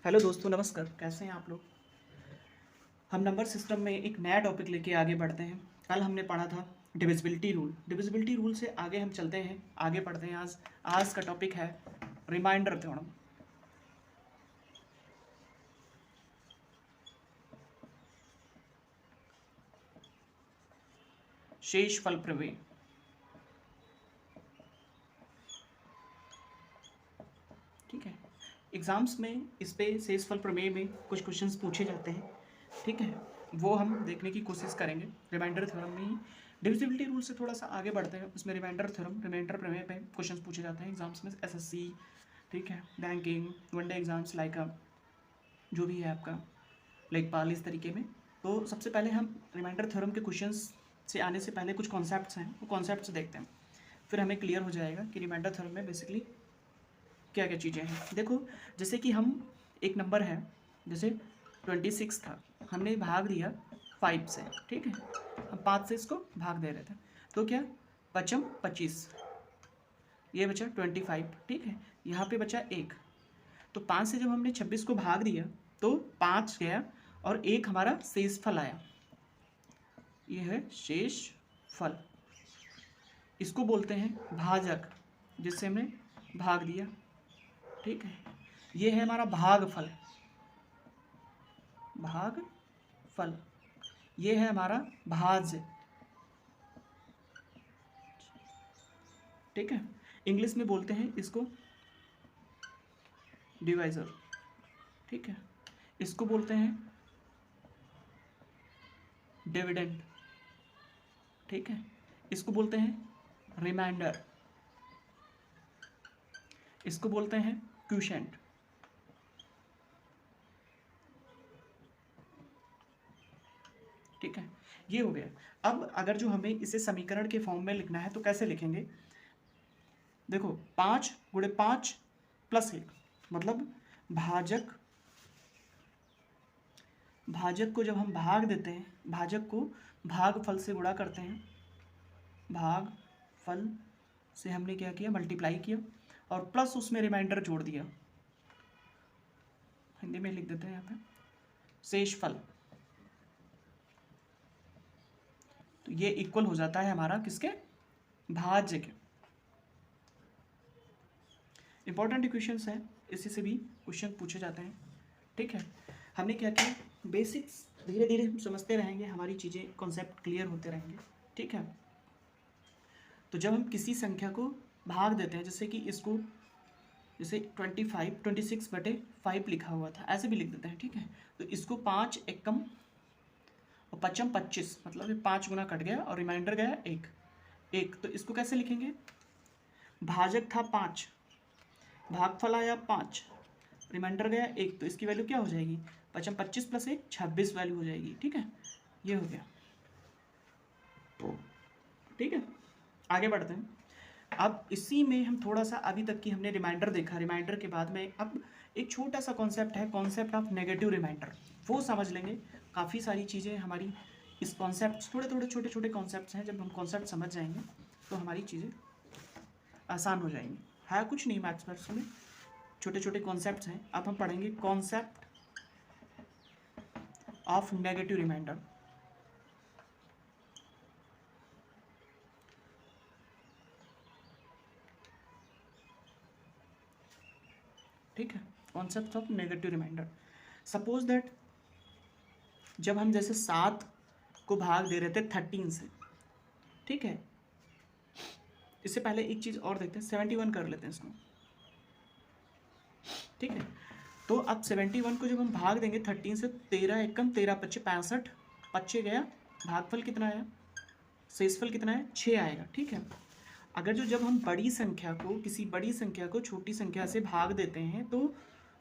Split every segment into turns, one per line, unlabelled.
Hello दोस्तों, नमस्कार। कैसे हैं आप लोग। हम नंबर सिस्टम में एक नया टॉपिक लेके आगे बढ़ते हैं। कल हमने पढ़ा था डिविजिबिलिटी रूल। डिविजिबिलिटी रूल से आगे हम चलते हैं, आगे पढ़ते हैं। आज का टॉपिक है रिमाइंडर थ्योरम। शेषफल प्रमेय। ठीक है, एग्जाम्स में इस पे शेषफल प्रमेय में कुछ क्वेश्चंस पूछे जाते हैं। ठीक है, वो हम देखने की कोशिश करेंगे रिमाइंडर थ्योरम में ही। डिविजिबिलिटी रूल से थोड़ा सा आगे बढ़ते हैं, उसमें रिमाइंडर थ्योरम, रिमाइंडर प्रमेय पे क्वेश्चंस पूछे जाते हैं एग्जाम्स में, एसएससी, ठीक है, बैंकिंग, वनडे एग्जाम्स, लाइक जो भी है आपका लेखपाल, इस तरीके में। तो सबसे पहले हम रिमाइंडर थ्योरम के क्वेश्चंस से आने से पहले कुछ कॉन्सेप्ट्स हैं, वो कॉन्सेप्ट्स देखते हैं, फिर हमें क्लियर हो जाएगा कि रिमाइंडर थ्योरम में बेसिकली क्या क्या चीज़ें हैं। देखो, जैसे कि हम एक नंबर है, जैसे 26 था, हमने भाग दिया 5 से। ठीक है, हम 5 से इसको भाग दे रहे थे, तो क्या पचम 25, ये बचा 25। ठीक है, यहाँ पे बचा 1, तो 5 से जब हमने 26 को भाग दिया तो 5 गया और 1 हमारा शेष फल आया। ये है शेष फल, इसको बोलते हैं भाजक, जिससे हमने भाग दिया। ठीक है, ये है हमारा भागफल, भागफल। ये है हमारा भाज्य। ठीक है, इंग्लिश में बोलते हैं इसको डिवाइजर। ठीक है, इसको बोलते हैं डिविडेंड। ठीक है, इसको बोलते हैं रिमाइंडर, इसको बोलते हैं क्वोशिएंट। ठीक है, ये हो गया। अब अगर जो हमें इसे समीकरण के फॉर्म में लिखना है तो कैसे लिखेंगे। देखो, 5 गुणे 5 प्लस 1, मतलब भाजक। भाजक को जब हम भाग देते हैं, भाजक को भागफल से गुणा करते हैं, भागफल से हमने क्या किया, मल्टीप्लाई किया और प्लस उसमें रिमाइंडर जोड़ दिया। हिंदी में लिख देते हैं यहाँ पे शेषफल। तो ये इक्वल हो जाता है हमारा किसके, भाज्य के। इंपॉर्टेंट इक्वेशंस है, इसी से भी क्वेश्चन पूछे जाते हैं। ठीक है, हमने क्या किया, बेसिक्स धीरे धीरे हम समझते रहेंगे, हमारी चीज़ें कॉन्सेप्ट क्लियर होते रहेंगे। ठीक है, तो जब हम किसी संख्या को भाग देते हैं, जैसे कि इसको, जैसे 26/5 लिखा हुआ था, ऐसे भी लिख देते हैं। ठीक है, तो इसको 5 एकम और पचम 25, मतलब ये 5 गुना कट गया और रिमाइंडर गया 1। तो इसको कैसे लिखेंगे, भाजक था 5, भागफल आया 5, रिमाइंडर गया 1, तो इसकी वैल्यू क्या हो जाएगी, पचम 25 प्लस 1 26 वैल्यू हो जाएगी। ठीक है, ये हो गया। ठीक है, आगे बढ़ते हैं। अब इसी में हम थोड़ा सा, अभी तक की हमने रिमाइंडर देखा, रिमाइंडर के बाद में अब एक छोटा सा कॉन्सेप्ट है, कॉन्सेप्ट ऑफ नेगेटिव रिमाइंडर, वो समझ लेंगे। काफ़ी सारी चीज़ें हमारी इस कॉन्सेप्ट, थोड़े थोड़े छोटे छोटे कॉन्सेप्ट्स हैं, जब हम कॉन्सेप्ट समझ जाएंगे तो हमारी चीज़ें आसान हो जाएंगी। है कुछ नहीं मैथ्स में, छोटे छोटे कॉन्सेप्ट्स हैं। अब हम पढ़ेंगे कॉन्सेप्ट ऑफ नेगेटिव रिमाइंडर। ठीक है, concept of negative reminder. Suppose that जब हम जैसे 7 को भाग दे रहे थे 13 से। ठीक है, इससे पहले एक चीज़ और देखते हैं, 71 कर लेते हैं इसको। ठीक है, तो अब 71 को जब हम भाग देंगे 13 से, 13 एकम 13 पच्चे 65, 25 गया, भागफल कितना आया, शेषफल कितना है, 6 आएगा। ठीक है, अगर जब हम बड़ी संख्या को, किसी बड़ी संख्या को छोटी संख्या से भाग देते हैं तो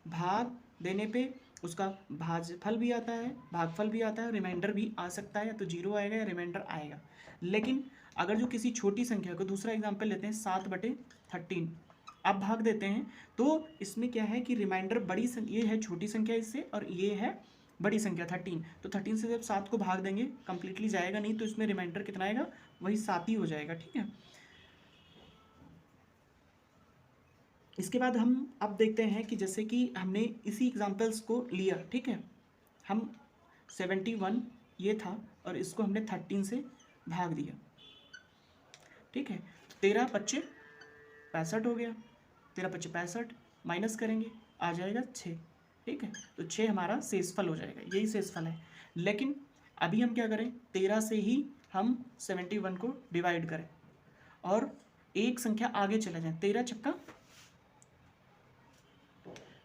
भाग देने पे उसका भाजफल भी आता है, भागफल भी आता है, रिमाइंडर भी आ सकता है, या तो 0 आएगा या रिमाइंडर आएगा। लेकिन अगर जो किसी छोटी संख्या को, दूसरा एग्जाम्पल लेते हैं 7/13, अब भाग देते हैं तो इसमें क्या है कि रिमाइंडर बड़ी संख्या, ये है छोटी संख्या इससे, और ये है बड़ी संख्या 13, तो 13 से जब 7 को भाग देंगे कंप्लीटली जाएगा नहीं, तो इसमें रिमाइंडर कितना आएगा, वही 7 ही हो जाएगा। ठीक है, इसके बाद हम अब देखते हैं कि जैसे कि हमने इसी एग्जाम्पल्स को लिया, ठीक है, हम 71 ये था और इसको हमने 13 से भाग दिया, ठीक है, 13 पच्चे 65 हो गया, 13 पच्चे 65 माइनस करेंगे आ जाएगा 6, ठीक है, तो 6 हमारा शेषफल हो जाएगा, यही शेषफल है। लेकिन अभी हम क्या करें, 13 से ही हम 71 को डिवाइड करें और एक संख्या आगे चले जाएं, 13 छक्का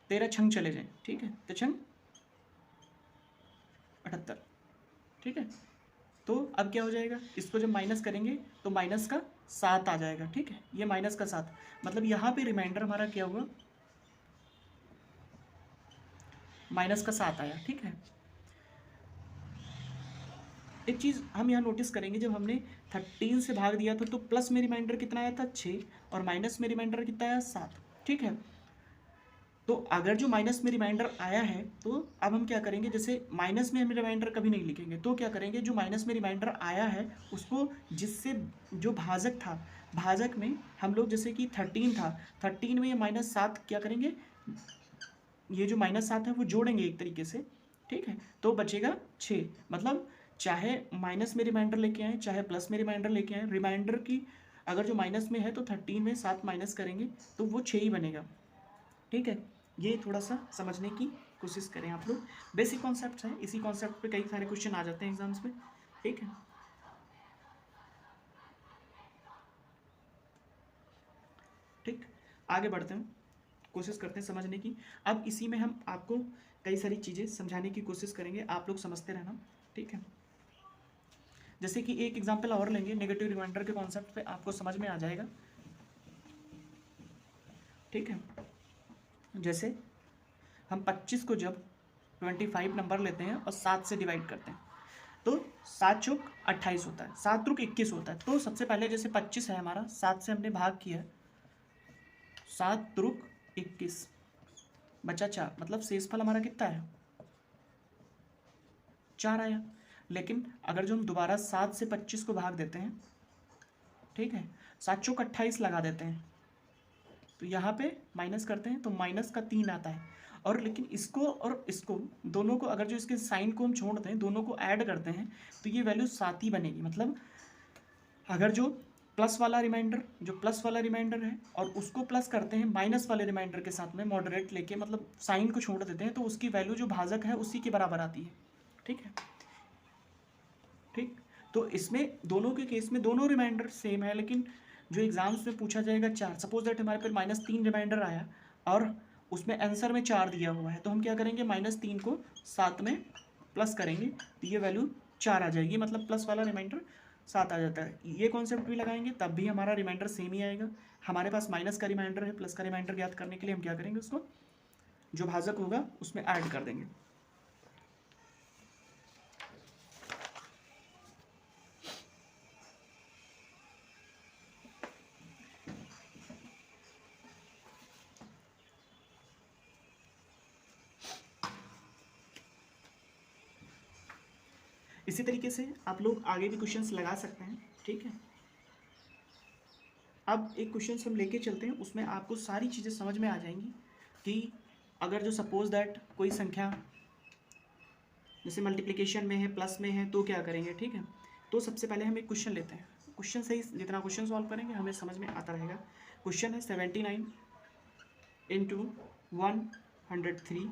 13 छंग चले जाएं, ठीक है, तो छंग 78, ठीक है। तो अब क्या हो जाएगा, इसको जब माइनस करेंगे तो माइनस का 7 आ जाएगा, ठीक है, ये माइनस का 7, मतलब यहाँ पे रिमाइंडर हमारा क्या हुआ, माइनस का 7 आया, ठीक है। एक चीज़ हम यहाँ नोटिस करेंगे, जब हमने 13 से भाग दिया था तो प्लस में रिमाइंडर कितना आया था 6 और माइनस में रिमाइंडर कितना आया 7, ठीक है। तो अगर जो माइनस में रिमाइंडर आया है तो अब हम क्या करेंगे, जैसे माइनस में हम रिमाइंडर कभी नहीं लिखेंगे, तो क्या करेंगे, जो माइनस में रिमाइंडर आया है उसको जिससे जो भाजक था, भाजक में हम लोग जैसे कि 13 था, 13 में ये -7 क्या करेंगे, ये जो -7 है वो जोड़ेंगे एक तरीके से, ठीक है, तो बचेगा 6, मतलब चाहे माइनस में रिमाइंडर लेके आए चाहे प्लस में रिमाइंडर लेके आए, रिमाइंडर की अगर जो माइनस में है तो 13 में 7 माइनस करेंगे तो वो 6 ही बनेगा, ठीक है। ये थोड़ा सा समझने की कोशिश करें आप लोग, बेसिक कॉन्सेप्ट है, इसी कॉन्सेप्ट पे कई सारे क्वेश्चन आ जाते हैं एग्जाम्स में, ठीक है। ठीक, आगे बढ़ते हैं, कोशिश करते हैं समझने की। अब इसी में हम आपको कई सारी चीज़ें समझाने की कोशिश करेंगे, आप लोग समझते रहना, ठीक है। जैसे कि एक एग्जाम्पल और लेंगे, नेगेटिव रिमाइंडर के कॉन्सेप्ट पे आपको समझ में आ जाएगा, ठीक है। जैसे हम 25 को जब 25 नंबर लेते हैं और 7 से डिवाइड करते हैं तो 7 चौक 28 होता है, 7 त्रुक 21 होता है। तो सबसे पहले जैसे 25 है हमारा, 7 से हमने भाग किया, 7 त्रुक 21 बचा 4, मतलब शेषफल हमारा कितना है 4 आया। लेकिन अगर जो हम दोबारा 7 से 25 को भाग देते हैं, ठीक है, 7 चौक 28 लगा देते हैं तो यहाँ पे माइनस करते हैं तो माइनस का 3 आता है। और लेकिन इसको और इसको दोनों को अगर जो इसके साइन को हम छोड़ दें, दोनों को ऐड करते हैं तो ये वैल्यू 7 ही बनेगी। मतलब अगर जो प्लस वाला रिमाइंडर है और उसको प्लस करते हैं माइनस वाले रिमाइंडर के साथ में मॉडरेट लेके, मतलब साइन को छोड़ देते हैं, तो उसकी वैल्यू जो भाजक है उसी के बराबर आती है, ठीक है। ठीक, तो इसमें दोनों के केस में दोनों रिमाइंडर सेम है, लेकिन जो एग्जाम्स में पूछा जाएगा 4, सपोज दैट हमारे पास -3 रिमाइंडर आया और उसमें आंसर में 4 दिया हुआ है, तो हम क्या करेंगे, -3 को 7 में प्लस करेंगे तो ये वैल्यू 4 आ जाएगी, मतलब प्लस वाला रिमाइंडर 7 आ जाता है। ये कॉन्सेप्ट भी लगाएंगे तब भी हमारा रिमाइंडर सेम ही आएगा। हमारे पास माइनस का रिमाइंडर है, प्लस का रिमाइंडर ज्ञात करने के लिए हम क्या करेंगे, उसको जो भाजक होगा उसमें ऐड कर देंगे। इसी तरीके से आप लोग आगे भी क्वेश्चंस लगा सकते हैं, ठीक है। अब एक क्वेश्चन हम लेके चलते हैं, उसमें आपको सारी चीज़ें समझ में आ जाएंगी कि अगर जो सपोज दैट कोई संख्या जैसे मल्टीप्लिकेशन में है, प्लस में है, तो क्या करेंगे, ठीक है। तो सबसे पहले हम एक क्वेश्चन लेते हैं, क्वेश्चन से ही जितना क्वेश्चन सॉल्व करेंगे हमें समझ में आता रहेगा। क्वेश्चन है 79 × 103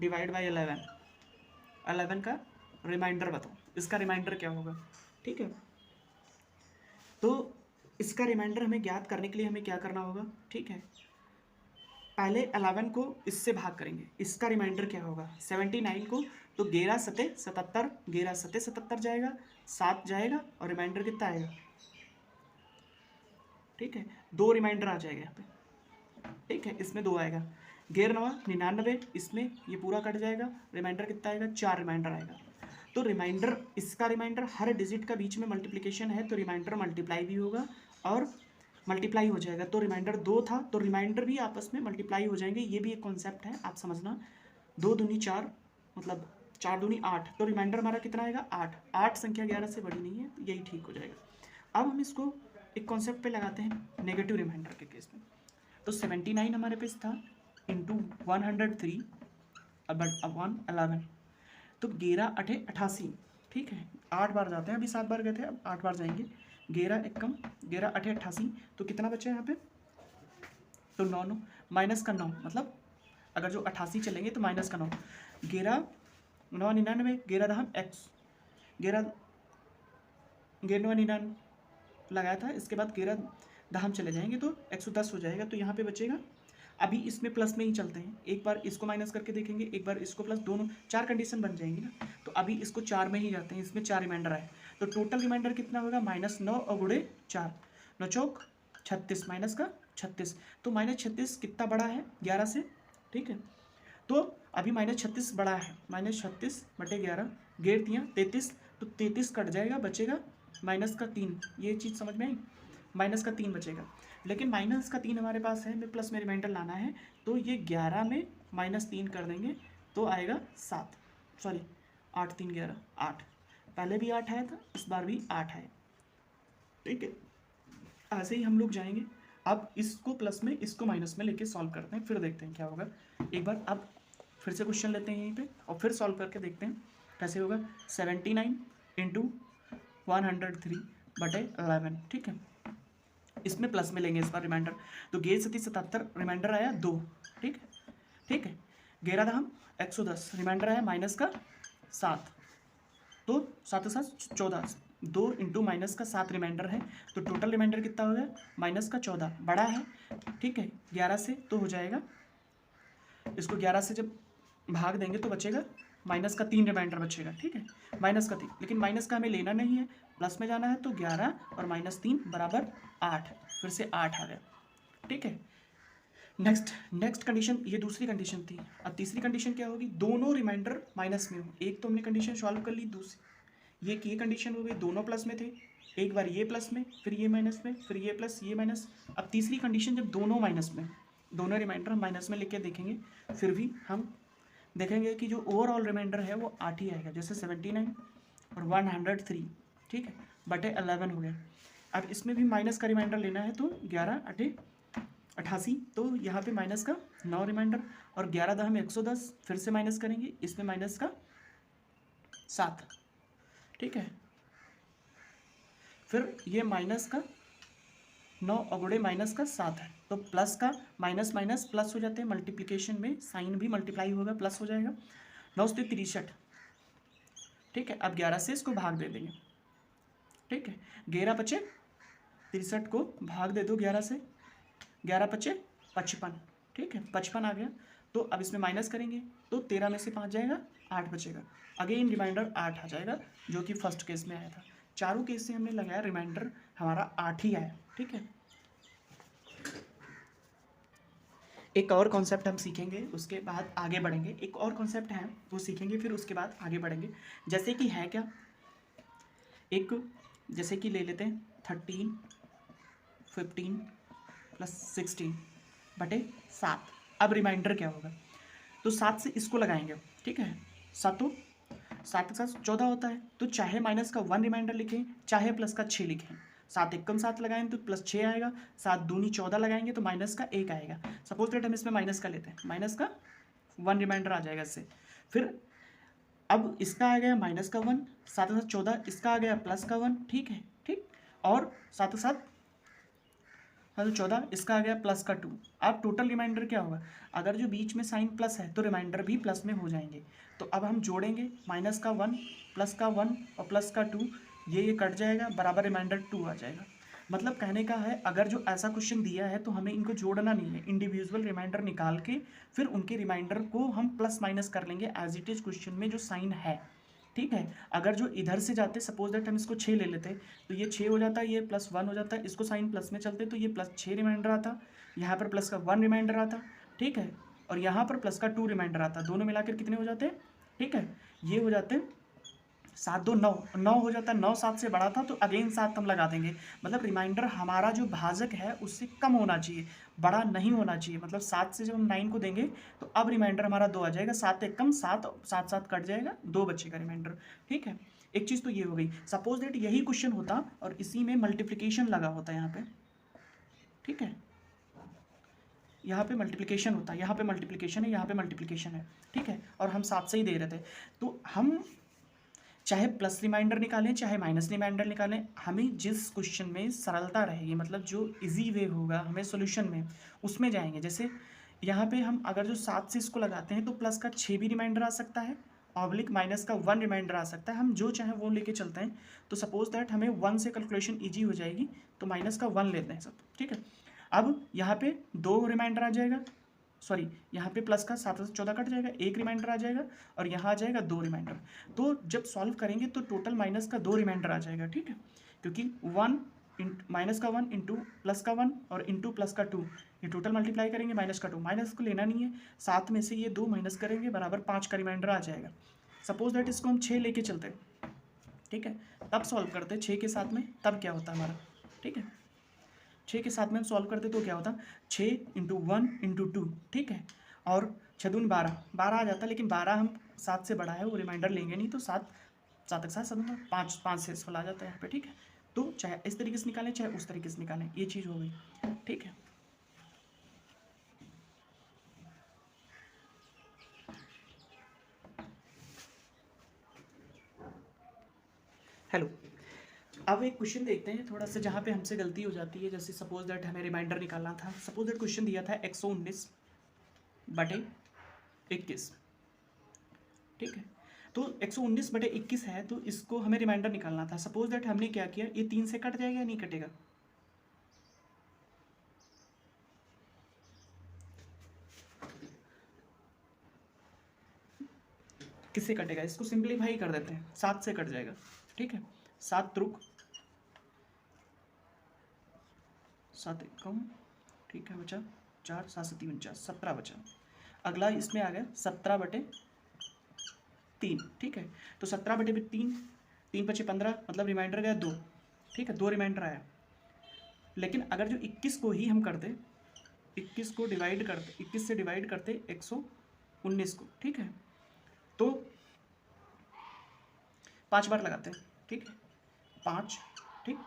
डिवाइड बाई 11 का रिमाइंडर बताओ, इसका रिमाइंडर क्या होगा, ठीक है। तो इसका रिमाइंडर हमें ज्ञात करने के लिए हमें क्या करना होगा, ठीक है, पहले 11 को इससे भाग करेंगे, इसका रिमाइंडर क्या होगा 79 को, तो 11 सते 77, 11 सते 77 जाएगा, 7 जाएगा और रिमाइंडर कितना आएगा, ठीक है, 2 रिमाइंडर आ जाएगा यहाँ पे, ठीक है, इसमें 2 आएगा, 11 9 99, इसमें ये पूरा कट जाएगा, रिमाइंडर कितना आएगा 4 रिमाइंडर आएगा। तो रिमाइंडर, इसका रिमाइंडर हर डिजिट का बीच में मल्टीप्लिकेशन है तो रिमाइंडर मल्टीप्लाई भी होगा और मल्टीप्लाई हो जाएगा। तो रिमाइंडर 2 था तो रिमाइंडर भी आपस में मल्टीप्लाई हो जाएंगे, ये भी एक कॉन्सेप्ट है, आप समझना। 2 दूनी 4, मतलब 4 दूनी 8, तो रिमाइंडर हमारा कितना आएगा 8, 8 संख्या 11 से बड़ी नहीं है, तो यही ठीक हो जाएगा। अब हम इसको एक कॉन्सेप्ट पे लगाते हैं नेगेटिव रिमाइंडर के केस में। तो 79 हमारे पास था इंटू 103 अपॉन 11, तो 11 अठे 88, ठीक है। 8 बार जाते हैं, अभी 7 बार गए थे, अब 8 बार जाएंगे। 11 एकम 11 अठे 88, तो कितना बचा यहाँ पे, तो 9 माइनस का 9, मतलब अगर जो 88 चलेंगे तो माइनस का 9, 11 9 99, 11 दहम एक्स, 11 9 99 लगाया था, इसके बाद 11 दहम चले जाएंगे तो 110 हो जाएगा। तो यहाँ पे बचेगा, अभी इसमें प्लस में ही चलते हैं, एक बार इसको माइनस करके देखेंगे, एक बार इसको प्लस, दोनों 4 कंडीशन बन जाएंगी ना। तो अभी इसको 4 में ही जाते हैं, इसमें 4 रिमाइंडर आए, तो टोटल रिमाइंडर कितना होगा, -9 और गुणे 4, 9 चौक 36, माइनस का 36, तो -36 कितना बड़ा है 11 से, ठीक है। तो अभी -36 बड़ा है, -36 बटे 11, 11 दिया 33, तो 33 कट जाएगा, बचेगा -3, ये चीज़ समझ में आई, -3 बचेगा। लेकिन -3 हमारे पास है, हमें प्लस में रिमाइंडर लाना है, तो ये 11 में -3 कर देंगे तो आएगा 7, सॉरी 8 3 11 8, पहले भी 8 आया था, इस बार भी 8 आया, ठीक है। ऐसे ही हम लोग जाएंगे, अब इसको प्लस में इसको माइनस में लेके सॉल्व करते हैं, फिर देखते हैं क्या होगा। एक बार अब फिर से क्वेश्चन लेते हैं यहीं पे और फिर सॉल्व करके देखते हैं कैसे होगा। 79 इंटू 103 बटे 11, ठीक है। इसमें प्लस में लेंगे इस बार रिमाइंडर, तो 11 रिमाइंडर आया 2, ठीक है, ठीक है। 11 दहम 110 रिमाइंडर आया माइनस का 7, तो 7 7 14, 2 इंटू माइनस का 7 रिमाइंडर है, तो टोटल रिमाइंडर कितना हो गया -14, बड़ा है, ठीक है। 11 से तो हो जाएगा, इसको 11 से जब भाग देंगे तो बचेगा -3 रिमाइंडर बचेगा, ठीक है, -3, लेकिन माइनस का हमें लेना नहीं है, प्लस में जाना है, तो 11 और -3 बराबर 8, फिर से 8 आ गया, ठीक है। नेक्स्ट कंडीशन, ये दूसरी कंडीशन थी। अब तीसरी कंडीशन क्या होगी, दोनों रिमाइंडर माइनस में हो। एक तो हमने कंडीशन सॉल्व कर ली, दूसरी ये कंडीशन हो गई, दोनों प्लस में थे, एक बार ये प्लस में, फिर ये माइनस में, फिर ये प्लस ये माइनस। अब तीसरी कंडीशन जब दोनों माइनस में, दोनों रिमाइंडर हम माइनस में लेके देखेंगे, फिर भी हम देखेंगे कि जो ओवरऑल रिमाइंडर है वो 8 ही आएगा, जैसे 79 और 103, ठीक है, बटे 11 हो गया। अब इसमें भी माइनस का रिमाइंडर लेना है, तो 11 अठे 88, तो यहाँ पे माइनस का 9 रिमाइंडर, और 11 दहम 110, फिर से माइनस करेंगे, इसमें माइनस का 7, ठीक है। फिर ये माइनस का 9 और गुणे माइनस का 7 है, तो प्लस का माइनस माइनस प्लस हो जाते हैं, मल्टीप्लिकेशन में साइन भी मल्टीप्लाई होगा, प्लस हो जाएगा। 9 से 63, ठीक है। अब 11 से इसको भाग दे देंगे, ठीक है। 11 बचे 63 को भाग दे दो 11 से, 11 बचे 55, ठीक है, 55 आ गया। तो अब इसमें माइनस करेंगे तो 13 में से 5 जाएगा, 8 बचेगा, अगेन रिमाइंडर 8 आ जाएगा, जो कि फर्स्ट केस में आया था। चारों केस से हमने लगाया, रिमाइंडर हमारा 8 ही आया, ठीक है। एक और कॉन्सेप्ट हम सीखेंगे, उसके बाद आगे बढ़ेंगे। एक और कॉन्सेप्ट है वो सीखेंगे, फिर उसके बाद आगे बढ़ेंगे। जैसे कि है क्या, एक जैसे कि ले लेते हैं 13 15 प्लस 16 बटे 7। अब रिमाइंडर क्या होगा, तो 7 से इसको लगाएंगे, ठीक है। 7 के साथ 14 होता है, तो चाहे माइनस का 1 रिमाइंडर लिखें, चाहे प्लस का 6 लिखें। 7 एकम 7 लगाएं तो प्लस 6 आएगा, 7 दूनी 14 लगाएंगे तो माइनस का 1 आएगा। सपोज दैट हम इसमें माइनस का लेते हैं, माइनस का 1 रिमाइंडर आ जाएगा इससे। फिर अब इसका आ गया माइनस का 1, 7 के साथ 14, इसका आ गया प्लस का 1, ठीक है, ठीक। और 7 के साथ 14, इसका आ गया प्लस का 2। अब टोटल रिमाइंडर क्या होगा, अगर जो बीच में साइन प्लस है तो रिमाइंडर भी प्लस में हो जाएंगे। तो अब हम जोड़ेंगे, माइनस का 1 प्लस का 1 और प्लस का 2, ये कट जाएगा, बराबर रिमाइंडर 2 आ जाएगा। मतलब कहने का है, अगर जो ऐसा क्वेश्चन दिया है तो हमें इनको जोड़ना नहीं है, इंडिविजुअल रिमाइंडर निकाल के फिर उनके रिमाइंडर को हम प्लस माइनस कर लेंगे एज इट इज क्वेश्चन में जो साइन है, ठीक है। अगर जो इधर से जाते, सपोज दैट हम इसको 6 ले लेते, तो ये 6 हो जाता है, ये +1 हो जाता है, इसको साइन प्लस में चलते तो ये +6 रिमाइंडर आता, यहाँ पर प्लस का 1 रिमाइंडर आता, ठीक है, और यहाँ पर प्लस का 2 रिमाइंडर आता, दोनों मिलाकर कितने हो जाते हैं, ठीक है, ये हो जाते हैं 7 2 9 9 हो जाता है। 9 7 से बड़ा था तो अगेन 7 हम लगा देंगे, मतलब रिमाइंडर हमारा जो भाजक है उससे कम होना चाहिए, बड़ा नहीं होना चाहिए। मतलब 7 से जब हम 9 को देंगे तो अब रिमाइंडर हमारा 2 आ जाएगा, 7 एक कम 7, 7 7 कट जाएगा, 2 बचेगा रिमाइंडर, ठीक है। एक चीज़ तो ये हो गई। सपोज दैट यही क्वेश्चन होता और इसी में मल्टीप्लिकेशन लगा होता यहाँ पे, ठीक है, यहाँ पे मल्टीप्लिकेशन होता है, यहाँ पे मल्टीप्लिकेशन है, यहाँ पे मल्टीप्लिकेशन है, ठीक है, और हम 7 से ही दे रहे थे। तो हम चाहे प्लस रिमाइंडर निकालें चाहे माइनस रिमाइंडर निकालें, हमें जिस क्वेश्चन में सरलता रहेगी, मतलब जो इजी वे होगा हमें सॉल्यूशन में, उसमें जाएंगे। जैसे यहाँ पे हम अगर जो 7 से इसको लगाते हैं तो प्लस का 6 भी रिमाइंडर आ सकता है, ऑब्लिक माइनस का 1 रिमाइंडर आ सकता है, हम जो चाहें वो लेके चलते हैं। तो सपोज दैट हमें 1 से कैलकुलेशन ईजी हो जाएगी, तो माइनस का 1 लेते हैं सब, ठीक है। अब यहाँ पे 2 रिमाइंडर आ जाएगा, सॉरी यहाँ पे प्लस का 7 से 14 कट जाएगा, 1 रिमाइंडर आ जाएगा, और यहाँ आ जाएगा 2 रिमाइंडर। तो जब सॉल्व करेंगे तो टोटल माइनस का 2 रिमाइंडर आ जाएगा, ठीक है, क्योंकि 1 माइनस का 1 इंटू प्लस का 1 और इंटू प्लस का 2, ये टोटल मल्टीप्लाई करेंगे, माइनस का 2, माइनस को लेना नहीं है, 7 में से ये 2 माइनस करेंगे बराबर 5 का रिमाइंडर आ जाएगा। सपोज दैट इसको हम 6 लेके चलते हैं, ठीक है, तब सॉल्व करते हैं 6 के साथ में, तब क्या होता है हमारा, ठीक है, 6 के साथ में हम सॉल्व करते तो क्या होता, 6 इंटू 1 इंटू 2, ठीक है, और 6 दूनी 12 आ जाता, लेकिन 12 हम 7 से बड़ा है, वो रिमाइंडर लेंगे नहीं, तो 7 के साथ 7 5 से इसको ला जाता है यहाँ पे, ठीक है। तो चाहे इस तरीके से निकालें चाहे उस तरीके से निकालें, ये चीज़ हो गई, ठीक है। हेलो, अब एक क्वेश्चन देखते हैं थोड़ा सा जहाँ पे हमसे गलती हो जाती है। जैसे सपोज दैट हमें रिमाइंडर निकालना था, सपोज दैट क्वेश्चन दिया था 119/21, ठीक है, तो 119/21 है, तो इसको हमें रिमाइंडर निकालना था। सपोज दैट हमने क्या किया, ये 3 से कट जाएगा या नहीं कटेगा, किससे कटेगा, इसको सिंप्लीफाई कर देते हैं, 7 से कट जाएगा, ठीक है, 7 त्रुक 7 कम, ठीक है, बचा 4, 7 से 3 49, 17 बचा। अगला इसमें आ गया 17/3, ठीक है, तो 17/3, 3 × 5 = 15, मतलब रिमाइंडर गया 2, ठीक है, 2 रिमाइंडर आया। लेकिन अगर जो 21 को ही हम करते, 21 को डिवाइड करते, 21 से डिवाइड करते 119 को, ठीक है, तो 5 बार लगाते हैं, ठीक है, 5, ठीक,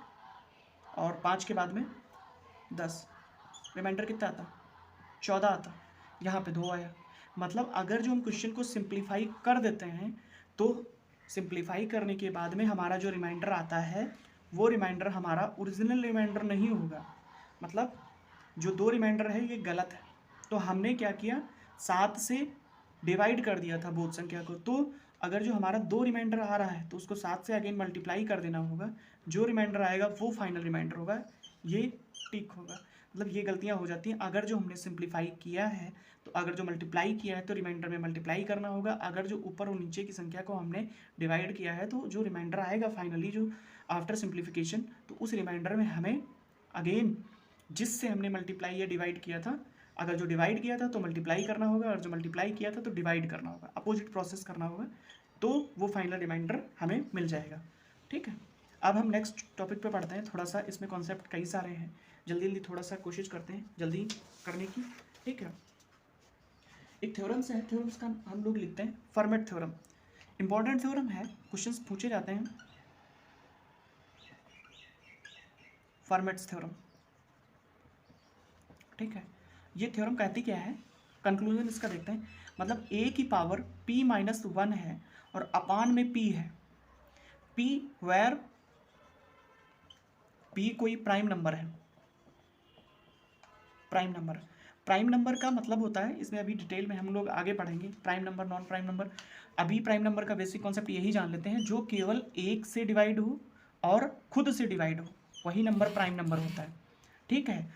और 5 के बाद में 10, रिमाइंडर कितना आता, 14 आता, यहाँ पे 2 आया। मतलब अगर जो हम क्वेश्चन को सिंप्लीफाई कर देते हैं, तो सिंप्लीफाई करने के बाद में हमारा जो रिमाइंडर आता है, वो रिमाइंडर हमारा ओरिजिनल रिमाइंडर नहीं होगा। मतलब जो 2 रिमाइंडर है ये गलत है, तो हमने क्या किया, 7 से डिवाइड कर दिया था बोथ संख्या को। तो अगर जो हमारा 2 रिमाइंडर आ रहा है तो उसको 7 से अगेन मल्टीप्लाई कर देना होगा, जो रिमाइंडर आएगा वो फाइनल रिमाइंडर होगा, ये टिक होगा। मतलब ये गलतियां हो जाती हैं। अगर जो हमने सिंप्लीफाई किया है, तो अगर जो मल्टीप्लाई किया है तो रिमाइंडर में मल्टीप्लाई करना होगा, अगर जो ऊपर और नीचे की संख्या को हमने डिवाइड किया है, तो जो रिमाइंडर आएगा फाइनली जो आफ्टर सिंप्लीफिकेशन, तो उस रिमाइंडर में हमें अगेन जिससे हमने मल्टीप्लाई या डिवाइड किया था, अगर जो डिवाइड किया था तो मल्टीप्लाई करना होगा, और जो मल्टीप्लाई किया था तो डिवाइड करना होगा, अपोजिट प्रोसेस करना होगा, तो वो फाइनल रिमाइंडर हमें मिल जाएगा, ठीक है। अब हम नेक्स्ट टॉपिक पे पढ़ते हैं। थोड़ा सा इसमें कॉन्सेप्ट कई सारे हैं, जल्दी जल्दी थोड़ा सा कोशिश करते हैं जल्दी करने की, ठीक है। एक थ्योरम्स है, थ्योरम्स का हम लोग लिखते हैं फर्मेट थ्योरम, इंपॉर्टेंट थ्योरम है, क्वेश्चंस पूछे जाते हैं। फर्मेट्स थ्योरम, ठीक है, ये थ्योरम कहती क्या है, कंक्लूजन इसका देखते हैं। मतलब a की पावर p - 1 है और अपान में p है, p वेयर p कोई प्राइम नंबर है, प्राइम नंबर का मतलब होता है, इसमें अभी डिटेल में हम लोग आगे पढ़ेंगे, prime number, non prime number. अभी प्राइम नंबर का बेसिक कॉन्सेप्ट यही जान लेते हैं, जो केवल 1 से डिवाइड हो और खुद से डिवाइड हो, वही नंबर प्राइम नंबर होता है, ठीक है।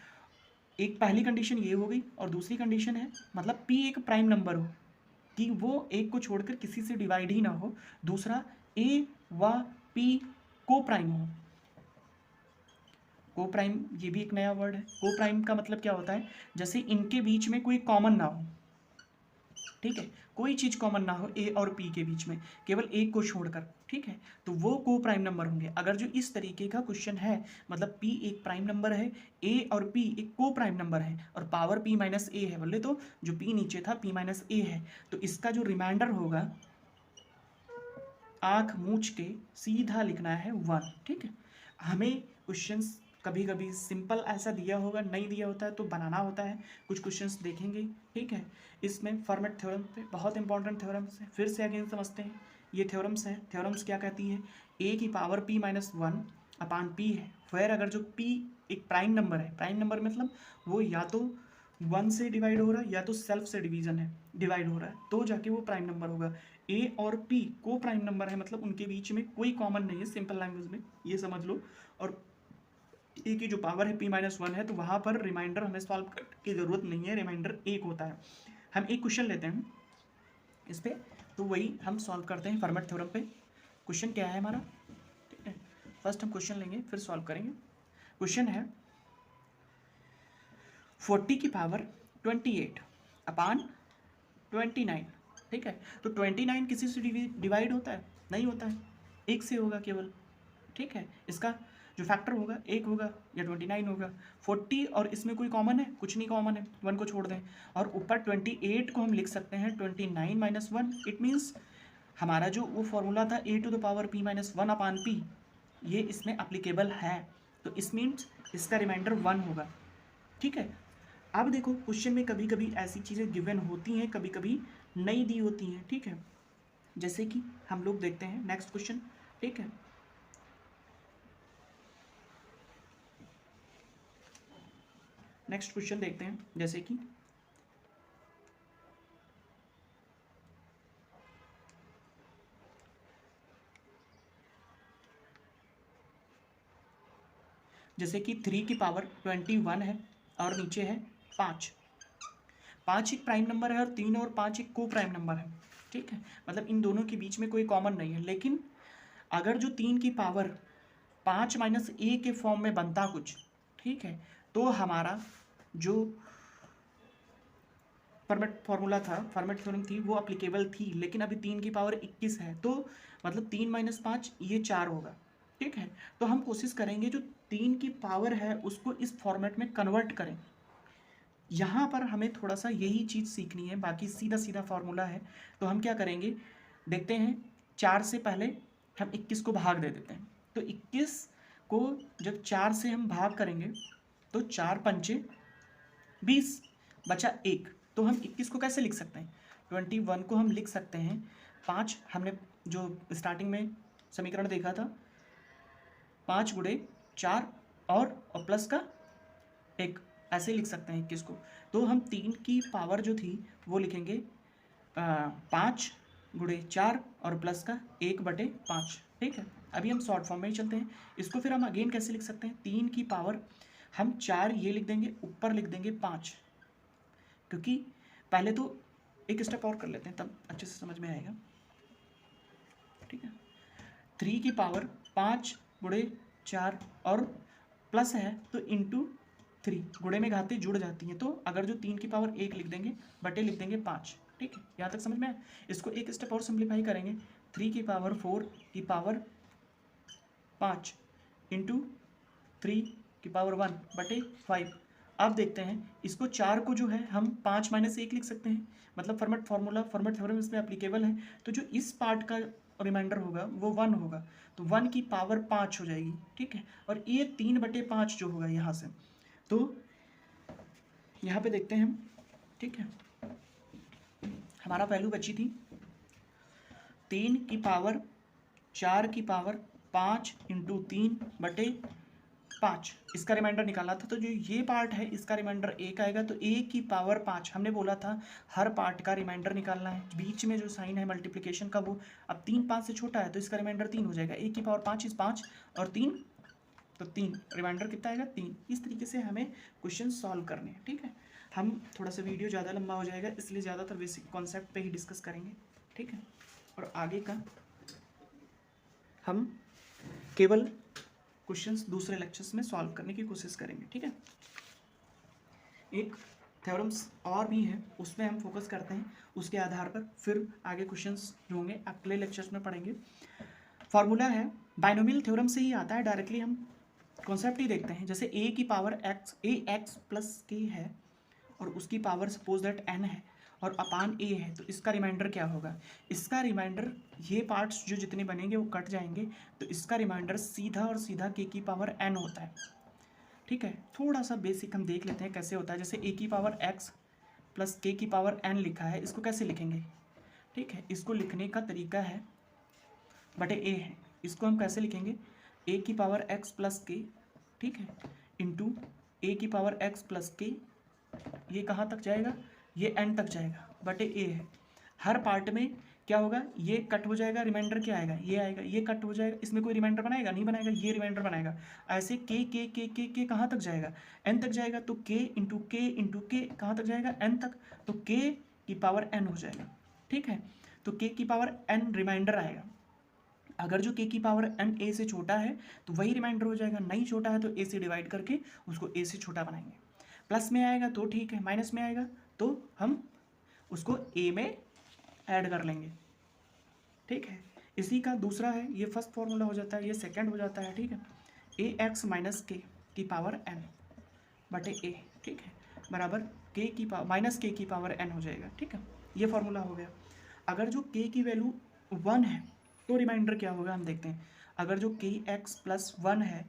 एक पहली कंडीशन ये हो गई, और दूसरी कंडीशन है मतलब p एक प्राइम नंबर हो, कि वो एक को छोड़कर किसी से डिवाइड ही ना हो। दूसरा a व p को प्राइम हो, को प्राइम ये भी एक नया वर्ड है। को प्राइम का मतलब क्या होता है, जैसे इनके बीच में कोई कॉमन ना हो, ठीक है, कोई चीज़ कॉमन ना हो ए और पी के बीच में, केवल एक को छोड़कर, ठीक है, तो वो को प्राइम नंबर होंगे। अगर जो इस तरीके का क्वेश्चन है, मतलब पी एक प्राइम नंबर है, ए और पी एक को प्राइम नंबर है, और पावर p - a है, बोले तो जो p नीचे था p - a है, तो इसका जो रिमाइंडर होगा, आँख मूछ के सीधा लिखना है 1, ठीक है। हमें क्वेश्चंस कभी कभी सिंपल ऐसा दिया होगा, नहीं दिया होता है तो बनाना होता है, कुछ क्वेश्चंस देखेंगे, ठीक है। इसमें फॉर्मेट थ्योरम पे बहुत इंपॉर्टेंट थ्योरम्स है, फिर से अगेन समझते हैं। ये थ्योरम्स हैं, थ्योरम्स क्या कहती है, ए की power p minus one upon P है, वेयर अगर जो p एक प्राइम नंबर है, प्राइम नंबर मतलब वो या तो 1 से डिवाइड हो रहा है या तो सेल्फ से डिवीजन है, डिवाइड हो रहा है, तो जाके वो प्राइम नंबर होगा। a और p को प्राइम नंबर है, मतलब उनके बीच में कोई कॉमन नहीं है, सिंपल लैंग्वेज में ये समझ लो। और ए की जो पावर है p माइनस वन है, तो वहाँ पर रिमाइंडर हमें सॉल्व की ज़रूरत नहीं है, रिमाइंडर एक होता है। हम एक क्वेश्चन लेते हैं इस पर, तो वही हम सॉल्व करते हैं फॉर्मेट थ्योरम पे। क्वेश्चन क्या है हमारा, ठीक है, फर्स्ट हम क्वेश्चन लेंगे फिर सॉल्व करेंगे। क्वेश्चन है 40 की पावर 28 अपान 29, ठीक है। तो 29 किसी से डिवाइड होता है, नहीं होता है, एक से होगा केवल, ठीक है। इसका जो फैक्टर होगा एक होगा या 29 होगा। 40 और इसमें कोई कॉमन है, कुछ नहीं कॉमन है, 1 को छोड़ दें। और ऊपर 28 को हम लिख सकते हैं 29 माइनस वन। इट मीन्स हमारा जो वो फॉर्मूला था A to the power p minus one upon P, ये इसमें अप्लीकेबल है, तो इस मीन्स इसका रिमाइंडर 1 होगा, ठीक है। अब देखो क्वेश्चन में कभी कभी ऐसी चीज़ें गिवन होती हैं, कभी कभी नहीं दी होती हैं, ठीक है। जैसे कि हम लोग देखते हैं नेक्स्ट क्वेश्चन, ठीक है। नेक्स्ट क्वेश्चन देखते हैं, जैसे कि जैसे कि 3 की पावर 21 है और नीचे है 5। 5 एक प्राइम नंबर है और 3 और 5 एक को प्राइम नंबर है, ठीक है। मतलब इन दोनों के बीच में कोई कॉमन नहीं है, लेकिन अगर जो 3 की पावर 5 माइनस ए के फॉर्म में बनता कुछ, ठीक है, तो हमारा जो फॉर्मेट फार्मूला था, फॉर्मेट थ्योरम थी, वो अप्लीकेबल थी। लेकिन अभी 3 की पावर 21 है, तो मतलब 3 माइनस 5 ये 4 होगा, ठीक है। तो हम कोशिश करेंगे जो 3 की पावर है उसको इस फॉर्मेट में कन्वर्ट करें। यहाँ पर हमें थोड़ा सा यही चीज़ सीखनी है, बाकी सीधा सीधा फार्मूला है। तो हम क्या करेंगे, देखते हैं, 4 से पहले हम 21 को भाग दे देते हैं। तो 21 को जब 4 से हम भाग करेंगे तो 4 पंचे 20, बचा 1। तो हम 21 को कैसे लिख सकते हैं, 21 को हम लिख सकते हैं 5, हमने जो स्टार्टिंग में समीकरण देखा था, 5 गुणे 4 और प्लस का 1, ऐसे लिख सकते हैं 21 को। तो हम 3 की पावर जो थी वो लिखेंगे 5 गुणे 4 और प्लस का 1/5, ठीक है। अभी हम शॉर्ट फॉर्म में ही चलते हैं। इसको फिर हम अगेन कैसे लिख सकते हैं, 3 की पावर हम 4 ये लिख देंगे, ऊपर लिख देंगे 5, क्योंकि पहले तो एक स्टेप और कर लेते हैं तब अच्छे से समझ में आएगा, ठीक है। 3 की पावर 5 गुणे 4 और प्लस है तो इंटू 3, गुणे में घाते जुड़ जाती हैं, तो अगर जो 3 की पावर 1 लिख देंगे, बटे लिख देंगे 5, ठीक है। यहाँ तक समझ में आया। इसको एक स्टेप और सिंप्लीफाई करेंगे, 3 की पावर 4 की पावर 5 इंटू 3 की पावर 1/5। अब देखते हैं इसको, 4 को जो है हम 5 माइनस 1 लिख सकते हैं, मतलब फॉर्मेट फार्मूला, फॉर्मेट थ्योरम इसमें एप्लीकेबल है। तो जो इस पार्ट का रिमाइंडर होगा वो 1 होगा, तो 1 की पावर 5 हो जाएगी, ठीक है। और ये 3/5 जो होगा यहाँ से, तो यहाँ पे देखते हैं हम, ठीक है, हमारा वैल्यू बची थी 3 की पावर 4 की पावर 5 इंटू 3/5, इसका रिमाइंडर निकालना था। तो जो ये पार्ट है इसका रिमाइंडर 1 आएगा, तो a की पावर 5, हमने बोला था हर पार्ट का रिमाइंडर निकालना है। बीच में जो साइन है मल्टीप्लिकेशन का, वो अब 3 5 से छोटा है तो इसका रिमाइंडर 3 हो जाएगा। a की पावर 5 इस 5 और 3, तो 3, रिमाइंडर कितना आएगा 3। इस तरीके से हमें क्वेश्चन सॉल्व करने हैं, ठीक है। हम थोड़ा सा वीडियो ज़्यादा लंबा हो जाएगा, इसलिए ज़्यादातर बेसिक कॉन्सेप्ट पे ही डिस्कस करेंगे, ठीक है। और आगे का हम केवल क्वेश्चंस दूसरे लेक्चर्स में सॉल्व करने की कोशिश करेंगे, ठीक है। एक थ्योरम्स और भी हैं, उसमें हम फोकस करते हैं, उसके आधार पर फिर आगे क्वेश्चंस जो होंगे अगले लेक्चर्स में पढ़ेंगे। फार्मूला है, बाइनोमियल थ्योरम से ही आता है, डायरेक्टली हम कॉन्सेप्ट ही देखते हैं। जैसे a की power x, ax plus k है और उसकी पावर सपोज दैट n है और अपान a है, तो इसका रिमाइंडर क्या होगा, इसका रिमाइंडर, ये पार्ट्स जो जितने बनेंगे वो कट जाएंगे, तो इसका रिमाइंडर सीधा और सीधा k की पावर n होता है। ठीक है, थोड़ा सा बेसिक हम देख लेते हैं कैसे होता है। जैसे a की पावर x प्लस k की पावर n लिखा है, इसको कैसे लिखेंगे? ठीक है, इसको लिखने का तरीका है बटे a है, इसको हम कैसे लिखेंगे? a की पावर x प्लस k, ठीक है, इंटू a की पावर x प्लस k, ये कहाँ तक जाएगा? ये n तक जाएगा, बटे a है। हर पार्ट में क्या होगा? ये कट हो जाएगा, रिमाइंडर क्या आएगा? ये आएगा, ये कट हो जाएगा, इसमें कोई रिमाइंडर बनाएगा? नहीं बनाएगा, ये रिमाइंडर बनाएगा। ऐसे के कहाँ तक जाएगा? n तक जाएगा, तो k इंटू के कहाँ तक जाएगा? n तक, तो k की पावर n हो जाएगा, ठीक है। तो k की पावर n रिमाइंडर आएगा। अगर जो k की पावर n a से छोटा है तो वही रिमाइंडर हो जाएगा, नहीं छोटा है तो a से डिवाइड करके उसको a से छोटा बनाएंगे। प्लस में आएगा तो ठीक है, माइनस में आएगा तो हम उसको a में ऐड कर लेंगे, ठीक है। इसी का दूसरा है, ये फर्स्ट फॉर्मूला हो जाता है, ये सेकंड हो जाता है, ठीक है। ax माइनस के की पावर n बटे a, ठीक है, बराबर k की पावर माइनस के की पावर n हो जाएगा, ठीक है। ये फॉर्मूला हो गया। अगर जो k की वैल्यू 1 है तो रिमाइंडर क्या होगा हम देखते हैं। अगर जो k x प्लस 1 है,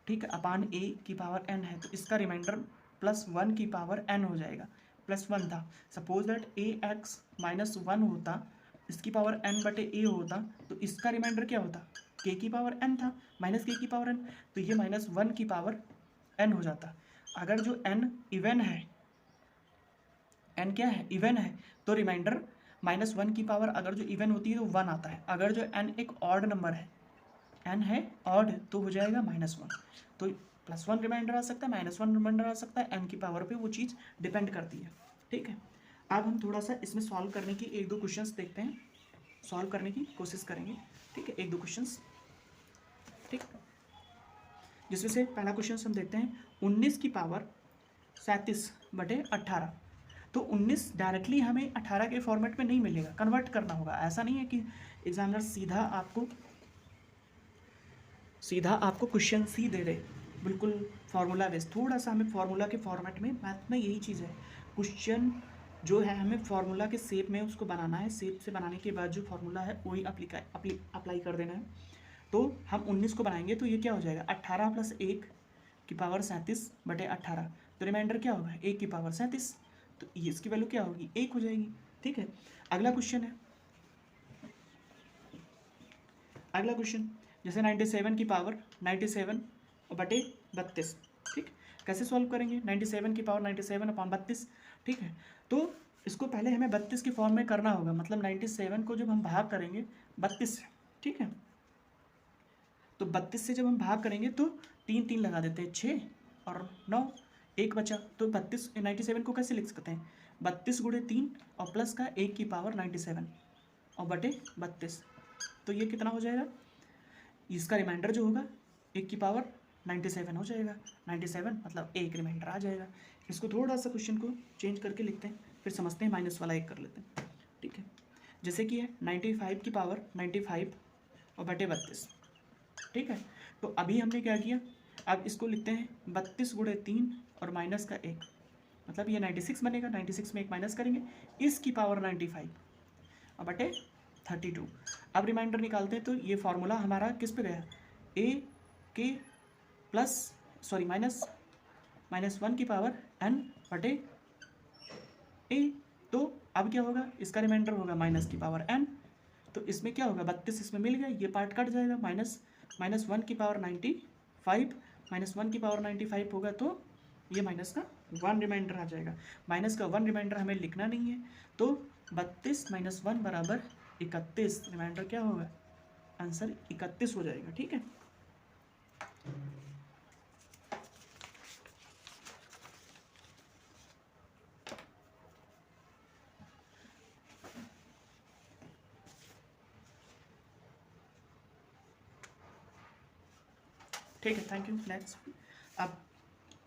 ठीक है, अपान a की पावर n है, तो इसका रिमाइंडर प्लस 1 की पावर n हो जाएगा। प्लस 1 था, सपोज दैट ax माइनस 1 होता, इसकी पावर n बटे a होता, तो इसका रिमाइंडर क्या होता? k की पावर n था, माइनस k की पावर n, तो ये माइनस 1 की पावर n हो जाता। अगर जो n इवन है, n क्या है? इवन है, तो रिमाइंडर माइनस 1 की पावर अगर जो इवन होती है तो 1 आता है। अगर जो n एक ऑड नंबर है, n है ऑड, तो हो जाएगा -1। तो +1 रिमाइंडर आ सकता है, -1 रिमाइंडर आ सकता है, n की पावर पे वो चीज़ डिपेंड करती है, ठीक है। अब हम थोड़ा सा इसमें सॉल्व करने की 1-2 क्वेश्चंस देखते हैं, सॉल्व करने की कोशिश करेंगे, ठीक है, 1-2 क्वेश्चंस, ठीक। जिसमें से पहला क्वेश्चन हम देखते हैं, 19 की पावर 37 बटे 18। तो 19 डायरेक्टली हमें 18 के फॉर्मेट में नहीं मिलेगा, कन्वर्ट करना होगा। ऐसा नहीं है कि एग्जामिनर सीधा आपको क्वेश्चन सी दे दे, बिल्कुल फार्मूला बेस्ड। थोड़ा सा हमें फार्मूला के फॉर्मेट में, मैथ में यही चीज़ है, क्वेश्चन जो है हमें फार्मूला के शेप में उसको बनाना है, शेप से बनाने के बाद जो फार्मूला है वही अप्लाई कर देना है। तो हम 19 को बनाएंगे तो ये क्या हो जाएगा? 18 प्लस 1 की पावर 37 बटे 18, तो रिमाइंडर क्या होगा? 1 की पावर 37, तो इसकी वैल्यू क्या होगी? 1 हो जाएगी, ठीक है। अगला क्वेश्चन है, अगला क्वेश्चन जैसे 97 की पावर 97 बटे 32, ठीक। कैसे सॉल्व करेंगे? 97 की पावर 97 अपॉन 32, ठीक है। तो इसको पहले हमें 32 की फॉर्म में करना होगा, मतलब 97 को जब हम भाग करेंगे 32 से, ठीक है, तो 32 से जब हम भाग करेंगे तो 3 लगा देते हैं, 6 और 9, 1 बचा, तो 97 को कैसे लिख सकते हैं? 32 गुणे 3 और प्लस का 1 की पावर 97 और बटे 32, तो ये कितना हो जाएगा? इसका रिमाइंडर जो होगा 1 की पावर 97 हो जाएगा, 97 मतलब 1 रिमाइंडर आ जाएगा। इसको थोड़ा सा क्वेश्चन को चेंज करके लिखते हैं, फिर समझते हैं, माइनस वाला 1 कर लेते हैं, ठीक है। जैसे कि है 95 की पावर 95 और बटे 32, ठीक है। तो अभी हमने क्या किया, अब इसको लिखते हैं 32 गुणे 3 और माइनस का 1, मतलब ये 96 बनेगा, 96 में 1 माइनस करेंगे, इसकी पावर 95 और बटे 32। अब रिमाइंडर निकालते हैं, तो ये फार्मूला हमारा किस पे गया? ए के प्लस सॉरी माइनस 1 की पावर n बटे ए। तो अब क्या होगा? इसका रिमाइंडर होगा माइनस की पावर n, तो इसमें क्या होगा? 32 इसमें मिल गया, ये पार्ट कट जाएगा, माइनस 1 की पावर 95 माइनस 1 की पावर 95 होगा, तो ये माइनस का 1 रिमाइंडर आ जाएगा। माइनस का 1 रिमाइंडर हमें लिखना नहीं है, तो 32 माइनस 1 बराबर 31, रिमाइंडर क्या होगा? आंसर 31 हो जाएगा, ठीक है। ठीक है, थैंक यू। नेक्स्ट, आप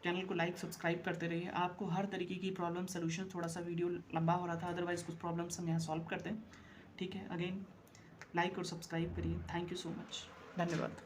चैनल को लाइक सब्सक्राइब करते रहिए। आपको हर तरीके की प्रॉब्लम सोल्यूशन, थोड़ा सा वीडियो लंबा हो रहा था, अदरवाइज कुछ प्रॉब्लम्स हम यहाँ सॉल्व करते हैं, ठीक है। अगेन लाइक और सब्सक्राइब करिए। थैंक यू सो मच, धन्यवाद।